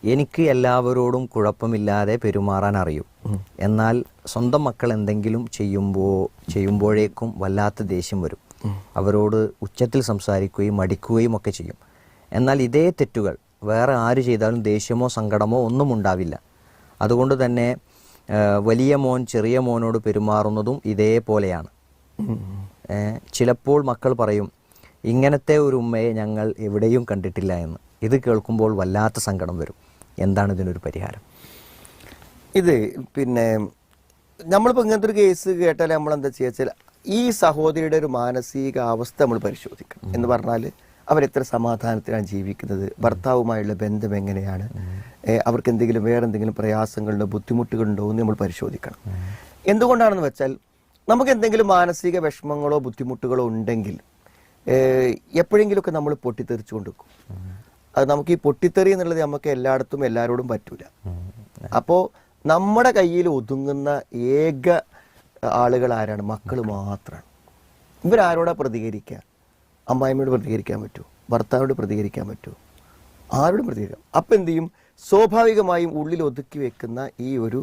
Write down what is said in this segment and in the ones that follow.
എനിക്ക് എല്ലാവരോടും കുഴപ്പമില്ലാതെ പെരുമാറാൻ അറിയും. എന്നാൽ സ്വന്തം മക്കൾ എന്തെങ്കിലും ചെയ്യുമ്പോഴേക്കും വല്ലാത്ത ദേഷ്യം വരും. അവരോട് ഉച്ചത്തിൽ സംസാരിക്കുകയും മടിക്കുകയും ഒക്കെ ചെയ്യും. എന്നാൽ ഇതേ തെറ്റുകൾ വേറെ ആര് ചെയ്താലും ദേഷ്യമോ സങ്കടമോ ഒന്നും ഉണ്ടാവില്ല. അതുകൊണ്ട് തന്നെ വലിയ മോൻ ചെറിയ മോനോട് പെരുമാറുന്നതും ഇതേപോലെയാണ്. ചിലപ്പോൾ മക്കൾ പറയും, ഇങ്ങനത്തെ ഒരു ഉമ്മയെ ഞങ്ങൾ എവിടെയും കണ്ടിട്ടില്ല എന്ന്. ഇത് കേൾക്കുമ്പോൾ വല്ലാത്ത സങ്കടം വരും. എന്താണ് ഇതിനൊരു പരിഹാരം? ഇത് പിന്നെ നമ്മളിപ്പോൾ ഇങ്ങനത്തെ ഒരു കേസ് കേട്ടാൽ നമ്മളെന്താ ചെയ്യുക വെച്ചാൽ ഈ സഹോദരിയുടെ ഒരു മാനസികാവസ്ഥ നമ്മൾ പരിശോധിക്കണം. എന്ന് പറഞ്ഞാൽ അവരെത്ര സമാധാനത്തിലാണ് ജീവിക്കുന്നത്, ഭർത്താവുമായുള്ള ബന്ധം എങ്ങനെയാണ്, അവർക്ക് എന്തെങ്കിലും വേറെ എന്തെങ്കിലും പ്രയാസങ്ങളുണ്ടോ ബുദ്ധിമുട്ടുകളുണ്ടോ എന്ന് നമ്മൾ പരിശോധിക്കണം. എന്തുകൊണ്ടാണെന്ന് വെച്ചാൽ നമുക്ക് എന്തെങ്കിലും മാനസിക വിഷമങ്ങളോ ബുദ്ധിമുട്ടുകളോ ഉണ്ടെങ്കിൽ എപ്പോഴെങ്കിലുമൊക്കെ നമ്മൾ പൊട്ടിത്തെറിച്ചു കൊണ്ടിരിക്കും. അത് നമുക്ക് ഈ പൊട്ടിത്തെറി എന്നുള്ളത് നമുക്ക് എല്ലായിടത്തും എല്ലാവരോടും പറ്റൂല. അപ്പോൾ നമ്മുടെ കയ്യിൽ ഒതുങ്ങുന്ന ഏക ആളുകൾ ആരാണ്? മക്കൾ മാത്രമാണ്. ഇവരാരോടാ പ്രതികരിക്കുക? അമ്മായിമ്മയോട് പ്രതികരിക്കാൻ പറ്റുമോ? ഭർത്താവിനോട് പ്രതികരിക്കാൻ പറ്റുമോ? ആരോടും പ്രതികരിക്കാം. അപ്പം എന്ത് ചെയ്യും? സ്വാഭാവികമായും ഉള്ളിൽ ഒതുക്കി വെക്കുന്ന ഈ ഒരു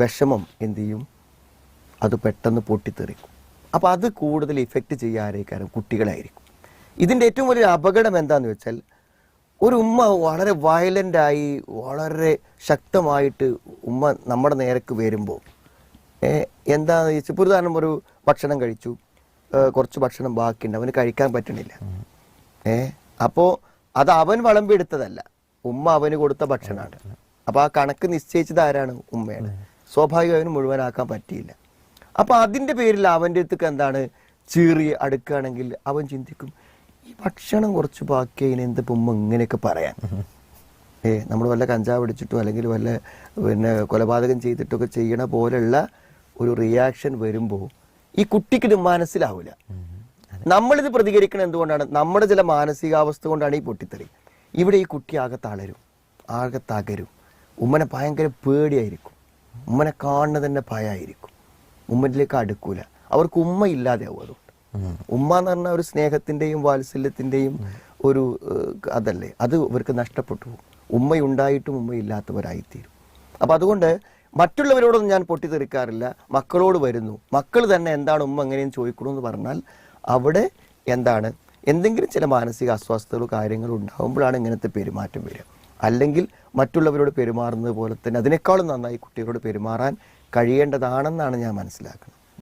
വിഷമം എന്ത് ചെയ്യും? അത് പെട്ടെന്ന് പൊട്ടിത്തെറിക്കും. അപ്പോൾ അത് കൂടുതൽ ഇഫക്റ്റ് ചെയ്യുക ആരേക്കാരും? കുട്ടികളായിരിക്കും. ഇതിൻ്റെ ഏറ്റവും വലിയ അപകടം എന്താണെന്ന് വെച്ചാൽ ഒരു ഉമ്മ വളരെ വയലൻ്റായി വളരെ ശക്തമായിട്ട് ഉമ്മ നമ്മുടെ നേരക്ക് വരുമ്പോൾ എന്താണെന്ന് ചോദിച്ചാൽ, ഇപ്പോൾ ഉദാഹരണം ഒരു ഭക്ഷണം കഴിച്ചു, കുറച്ച് ഭക്ഷണം ബാക്കിയുണ്ട്, അവന് കഴിക്കാൻ പറ്റണില്ല. അപ്പോൾ അത് അവൻ വിളമ്പെടുത്തതല്ല, ഉമ്മ അവന് കൊടുത്ത ഭക്ഷണമാണ്. അപ്പോൾ ആ കണക്ക് നിശ്ചയിച്ചത് ആരാണ്? ഉമ്മയാണ്. സ്വാഭാവികം അവന് മുഴുവനാക്കാൻ പറ്റിയില്ല. അപ്പോൾ അതിൻ്റെ പേരിൽ അവൻ്റെ അടുത്തേക്ക് എന്താണ് ചീറി അടുക്കുകയാണെങ്കിൽ അവൻ ചിന്തിക്കും, ഈ ഭക്ഷണം കുറച്ച് ബാക്കിയതിന് എന്തിപ്പോൾ ഉമ്മ ഇങ്ങനെയൊക്കെ പറയാൻ? നമ്മൾ വല്ല കഞ്ചാവ് അടിച്ചിട്ടോ അല്ലെങ്കിൽ വല്ല കൊലപാതകം ചെയ്തിട്ടൊക്കെ ചെയ്യണ പോലുള്ള ഒരു റിയാക്ഷൻ വരുമ്പോൾ ഈ കുട്ടിക്ക് ഇത് മനസ്സിലാവില്ല. നമ്മളിത് പ്രതികരിക്കണം എന്തുകൊണ്ടാണ്? നമ്മുടെ ചില മാനസികാവസ്ഥ കൊണ്ടാണ് ഈ പൊട്ടിത്തെറി. ഇവിടെ ഈ കുട്ടി ആകെ തളരും, ആകെ തകരും. ഉമ്മനെ ഭയങ്കര പേടിയായിരിക്കും, ഉമ്മനെ കാണുന്നത് തന്നെ ഭയമായിരിക്കും, ഉമ്മനിലേക്ക് അടുക്കൂല. അവർക്ക് ഉമ്മ ഇല്ലാതെയാവും. അതുകൊണ്ട് ഉമ്മ എന്ന് പറഞ്ഞാൽ ഒരു സ്നേഹത്തിൻ്റെയും വാത്സല്യത്തിൻ്റെയും ഒരു അതല്ലേ, അത് ഇവർക്ക് നഷ്ടപ്പെട്ടു പോകും. ഉമ്മയുണ്ടായിട്ടും ഉമ്മയില്ലാത്തവരായിത്തീരും. അപ്പം അതുകൊണ്ട് മറ്റുള്ളവരോടൊന്നും ഞാൻ പൊട്ടിത്തെറിക്കാറില്ല, മക്കളോട് വരുന്നു. മക്കൾ തന്നെ എന്താണ് ഉമ്മ എങ്ങനെയെന്ന് ചോദിക്കണമെന്ന് പറഞ്ഞാൽ അവിടെ എന്താണ് എന്തെങ്കിലും ചില മാനസിക അസ്വസ്ഥതകളോ കാര്യങ്ങളോ ഉണ്ടാകുമ്പോഴാണ് ഇങ്ങനത്തെ പെരുമാറ്റം വരിക. അല്ലെങ്കിൽ മറ്റുള്ളവരോട് പെരുമാറുന്നത് പോലെ തന്നെ അതിനേക്കാളും നന്നായി കുട്ടികളോട് പെരുമാറാൻ കഴിയേണ്ടതാണെന്നാണ് ഞാൻ മനസ്സിലാക്കുന്നത്.